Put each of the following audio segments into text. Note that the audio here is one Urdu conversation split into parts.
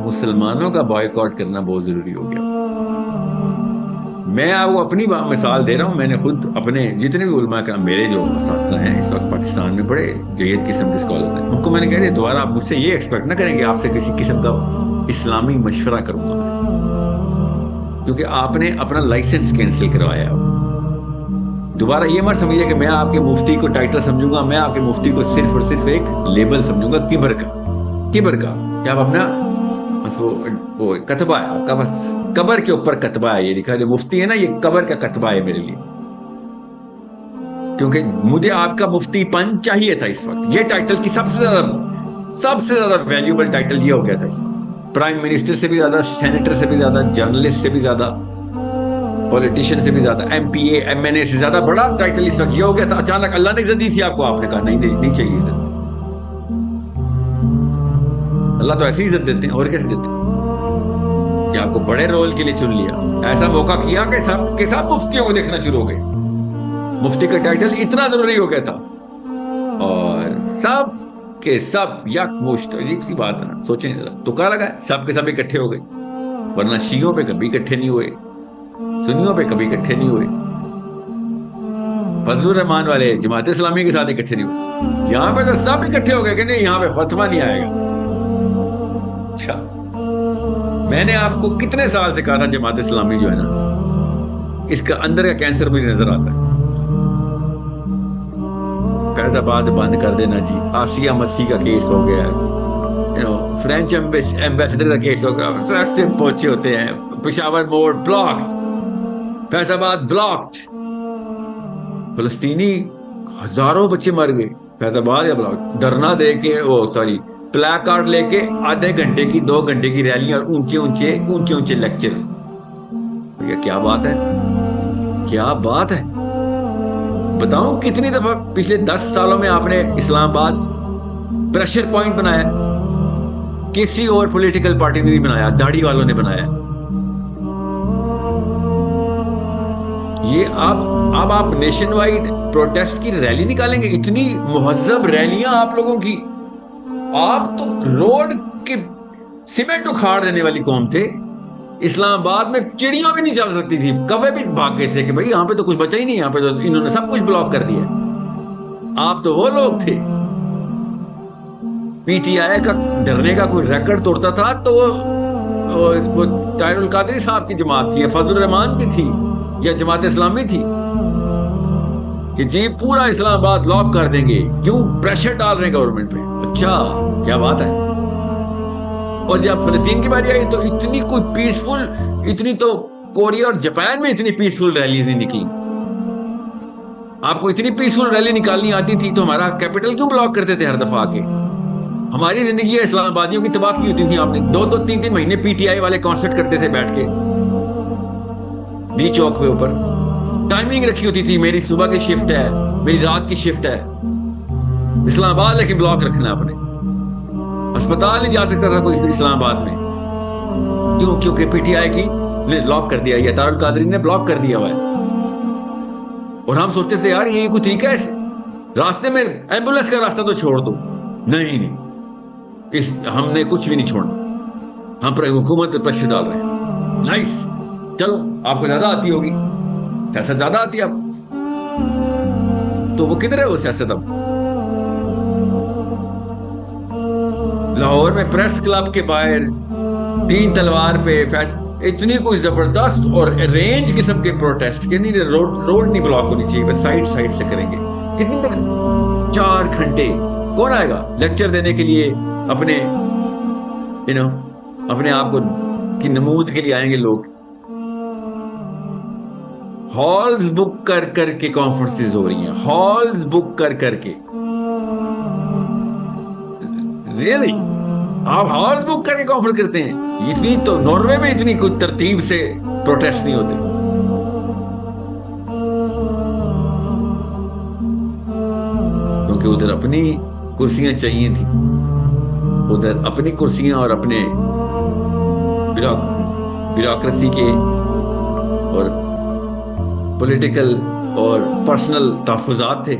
مسلمانوں کا بائیکاٹ کرنا بہت ضروری ہو گیا. میں آپ کو اپنی مثال دے رہا ہوں. میں نے خود اپنے جتنے بھی علماء کرام میرے جو اساتذہ ہیں اس وقت پاکستان میں بڑے جید قسم کے اسکالر ہیں, ان کو میں نے کہا دوبارہ آپ مجھ سے یہ ایکسپیکٹ نہ کریں کہ آپ سے کسی قسم کا اسلامی مشورہ کروں گا, کیونکہ آپ نے اپنا لائسنس کینسل کروایا. دوبارہ یہ مت سمجھیے کہ میں آپ کے مفتی کو ٹائٹل سمجھوں گا. میں آپ کے مفتی کو صرف اور صرف ایک لیبل سمجھوں گا, کبر کا کہ آپ اپنا وہ کتبہ ہے آپ کا, بس قبر کے اوپر کتبہ ہے یہ لکھا. جو مفتی ہے نا, یہ قبر کا کتبہ ہے میرے لیے, کیونکہ مجھے آپ کا مفتی پن چاہیے تھا اس وقت. یہ ٹائٹل کی سب سے زیادہ ویلیوبل ٹائٹل یہ ہو گیا تھا اس وقت. پرائم منسٹر سے بھی زیادہ, سینیٹر سے بھی زیادہ, جرنلسٹ سے بھی زیادہ, پولیٹیشین سے بھی زیادہ, M P A M N A سے زیادہ بڑا ٹائٹل اس وقت یہ ہو گیا تھا. اچانک اللہ نے عزت دی تھی آپ کو, آپ نے کہا نہیں چاہیے عزت. اللہ تو ایسی عزت دیتے ہیں, اور کیسے دیتے ہیں کہ آپ کو بڑے رول کے لیے چن لیا, ایسا موقع کیا کہ سب مفتیوں کو دیکھنا شروع ہو گئے. مفتی کا ٹائٹل اتنا ضروری ہو گیا تھا, اور سب کے سب یک مشت. عجیب سی بات ہے نا, سوچیں ذرا, تکا لگا سب کے سب اکٹھے ہو گئے. ورنہ شیعوں پہ کبھی اکٹھے نہیں ہوئے, سنیوں پہ کبھی اکٹھے نہیں ہوئے, فضل الرحمان والے جماعت اسلامی کے ساتھ اکٹھے نہیں ہوئے. یہاں پہ تو سب اکٹھے ہو گئے کہ نہیں یہاں پہ فتویٰ نہیں آئے گا. اچھا, میں نے آپ کو کتنے سال سے کہا تھا جماعت اسلامی جو ہے نا, اس کا اندر کا کینسر بھی نظر آتا ہے. فیض آباد بند کر دینا جی, آسیہ مسیح کا کیس ہو گیا ہے, فرینچ ایمبیسڈر کا کیس ہو گیا, سے پہنچے ہوتے ہیں. پشاور موڑ بلاکڈ, فیض آباد بلاکڈ, فلسطینی ہزاروں بچے مر گئے فیض آباد یا بلاکڈ. دھرنا دے کے پلا کارڈ لے کے آدھے گھنٹے کی 2 گھنٹے کی ریلی اور اونچے لیکچر. کیا بات ہے, کیا بات ہے. بتاؤں کتنی دفعہ پچھلے 10 سالوں میں آپ نے اسلام آباد پریشر پوائنٹ بنایا, کسی اور پولیٹیکل پارٹی نے نہیں بنایا, داڑھی والوں نے بنایا. یہ اب آپ نیشن وائڈ پروٹیسٹ کی ریلی نکالیں گے, اتنی مہذب ریلیاں آپ لوگوں کی. آپ تو روڈ کے سیمنٹ اکھاڑ دینے والی قوم تھے. اسلام آباد میں چڑیاں بھی نہیں چل سکتی تھی, کوے بھی بھاگ گئے تھے کہ بھائی یہاں پہ تو کچھ بچا ہی نہیں, یہاں پہ تو انہوں نے سب کچھ بلاک کر دیا. آپ تو وہ لوگ تھے. پی ٹی آئی کا ڈرنے کا کوئی ریکارڈ توڑتا تھا تو وہ طاہر القادری صاحب کی جماعت تھی, یا فضل الرحمان کی تھی, یا جماعت اسلامی تھی, کہ جی پورا اسلام آباد لاک کر دیں گے. کیوں؟ پریشر ڈال رہے ہیں گورنمنٹ پہ. اچھا, کیا بات ہے. اور جب فلسطین کی باری آئی تو اتنی کوئی پیسفل, اتنی تو کوریا اور جاپان میں اتنی پیسفل ریلیز نہیں نکلی. آپ کو اتنی پیسفل ریلی نکالنی آتی تھی تو ہمارا کیپٹل کیوں بلاک کرتے تھے ہر دفعہ آ کے؟ ہماری زندگی اسلام آبادیوں کی تباہ کی ہوتی تھی. آپ نے 2-2, 3-3 مہینے پی ٹی آئی والے کانسرٹ کرتے تھے بیٹھ کے بی چوک پہ اوپر. ٹائمنگ رکھی ہوتی تھی, میری صبح کی شفٹ ہے, میری رات کی شفٹ ہے. اسلام آباد لیکن بلاک رکھنا آپ نے. اسپتال نہیں جا سکتا تھا کوئی اسلام آباد میں. کیوں؟ کیونکہ پی ٹی آئی کی لاک کر دیا, یا طاہر القادری نے بلاک کر دیا ہوا ہے. اور ہم سوچتے تھے یار یہ کوئی طریقہ ہے, راستے میں ایمبولینس کا راستہ تو چھوڑ دو. نہیں, ہم نے کچھ بھی نہیں چھوڑنا, ہم پر حکومت پر پریشر ڈال رہے ہیں. نائس, چلو آپ کو زیادہ آتی ہوگی, سیاست زیادہ آتی ہے آپ تو وہ کدھر ہے وہ سیاست؟ اب لاہور میں پریس کلب کے باہر 3 تلوار پہ اتنی کوئی زبردست اور ارینج قسم کے پروٹیسٹ کہ نہیں, روڈ نہیں بلاک ہونی چاہیے, بس سائڈ سے کریں گے. کتنی دیر؟ 4 گھنٹے. کون آئے گا لیکچر دینے کے لیے؟ اپنے آپ کو کی نمود کے لیے آئیں گے لوگ. ہالز بک کر کے کانفرنسز ہو رہی ہیں, ہالز بک کر کے. ریئلی آپ ہالز بک کر کے کانفرنس کرتے ہیں؟ اتنی تو ناروے میں اتنی کوئی ترتیب سے پروٹیسٹ نہیں ہوتے. کیونکہ ادھر اپنی کرسیاں چاہیے تھی, ادھر اپنی کرسیاں اور اپنے بیوروکریسی کے اور پولیٹیکل اور پرسنل تحفظات تھے,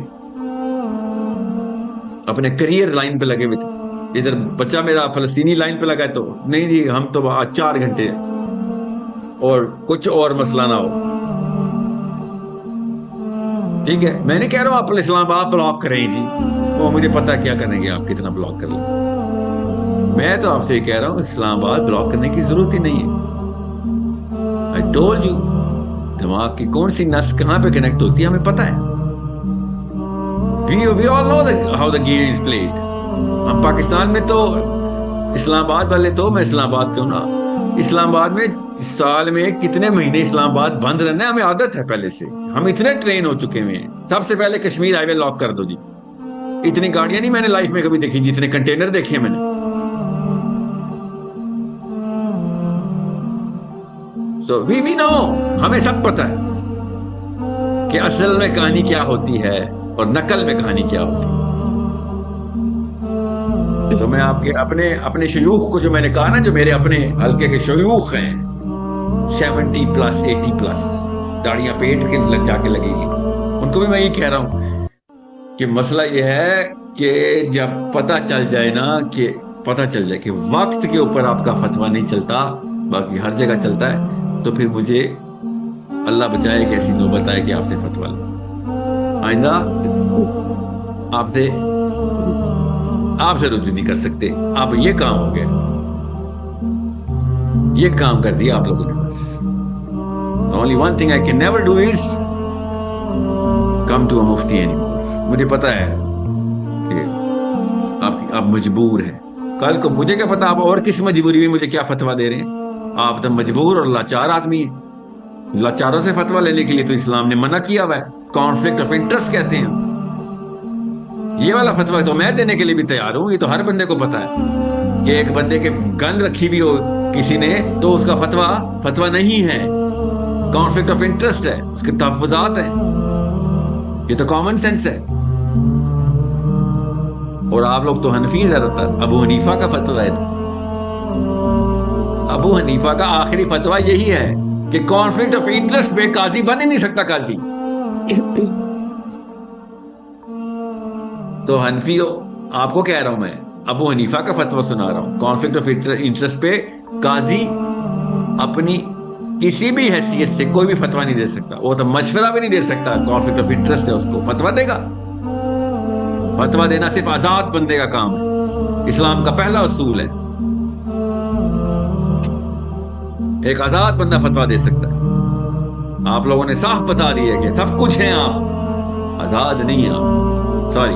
اپنے کریئر لائن پہ لگے ہوئے تھے. ادھر بچہ میرا فلسطینی لائن پہ لگا ہے تو نہیں جی ہم تو 4 گھنٹے اور کچھ اور مسئلہ نہ ہو. ٹھیک ہے میں نہیں کہہ رہا ہوں آپ اسلام آباد بلاک کریں جی, وہ مجھے پتا کیا کریں گے آپ کتنا بلاک کر لیں. میں تو آپ سے یہ کہہ رہا ہوں اسلام آباد بلاک کرنے کی ضرورت ہی نہیں ہے. I told you دماغ کی کون سی نس کہاں پہ کنیکٹ ہوتی ہے ہمیں پتا ہے. We all know how the game is played. ہم پاکستان میں تو اسلام آباد والے تو میں اسلام آباد کیوں نا, اسلام آباد میں سال میں کتنے مہینے اسلام آباد بند رہنا ہمیں عادت ہے پہلے سے, ہم اتنے ٹرین ہو چکے ہیں. سب سے پہلے کشمیر ہائی وے لاک کر دو جی. اتنی گاڑیاں نہیں میں نے لائف میں کبھی دیکھی جتنے کنٹینر دیکھے ہیں میں نے. So we know, ہمیں سب پتا ہے کہ اصل میں کہانی کیا ہوتی ہے اور نقل میں کہانی کیا ہوتی ہے. تو میں آپ کے اپنے شیوخ کو جو میں نے کہا نا, جو میرے اپنے حلقے کے شیوخ ہیں 70+ 80+, داڑیاں پیٹ کے لگ جا کے لگے گی, ان کو بھی میں یہ کہہ رہا ہوں کہ مسئلہ یہ ہے کہ جب پتہ چل جائے نا, کہ پتہ چل جائے کہ وقت کے اوپر آپ کا فتویٰ نہیں چلتا, باقی ہر جگہ چلتا ہے, تو پھر مجھے اللہ بچائے کہ ایسی نوبت آئے کہ آپ سے فتویٰ لوں. آئندہ آپ سے رجوع نہیں کر سکتے. آپ یہ کام ہو گیا, یہ کام کر دیا آپ لوگوں نے بس. The only one thing I can never do is come to a mufti anymore. مجھے پتا ہے کہ آپ مجبور ہیں. کل کو مجھے کیا پتا آپ اور کس مجبوری میں مجھے کیا فتویٰ دے رہے ہیں. آپ تو مجبور اور لاچار آدمی ہیں. لاچاروں سے فتویٰ لینے کے لیے تو اسلام نے منع کیا ہوا ہے, کانفلکٹ آف انٹرسٹ کہتے ہیں. یہ والا فتویٰ تو میں دینے کے لیے بھی تیار ہوں, یہ تو ہر بندے کو پتا ہے کہ ایک بندے کے گن رکھی بھی ہو کسی نے تو اس کا فتویٰ نہیں ہے, کانفلکٹ آف انٹرسٹ ہے, اس کے تحفظات ہیں. یہ تو کامن سینس ہے. اور آپ لوگ تو حنفی ہیں زیادہ تر. ابو حنیفہ کا فتویٰ ہے, ابو حنیفہ کا آخری فتویٰ یہی ہے کہ کانفلکٹ آف انٹرسٹ پہ قاضی بن ہی نہیں سکتا قاضی. تو حنفی آپ کو کہہ رہا ہوں, میں ابو حنیفہ کا فتویٰ سنا رہا ہوں, کانفلکٹ آف انٹرسٹ پہ قاضی اپنی کسی بھی حیثیت سے کوئی بھی فتویٰ نہیں دے سکتا. وہ تو مشورہ بھی نہیں دے سکتا, کانفلکٹ آف انٹرسٹ ہے, اس کو فتویٰ دے گا. فتویٰ دینا صرف آزاد بندے کا کام ہے. اسلام کا پہلا اصول ہے ایک آزاد بندہ فتویٰ دے سکتا ہے. آپ لوگوں نے صاف بتا دیا کہ سب کچھ ہیں, آپ آزاد نہیں ہیں. آپ سوری.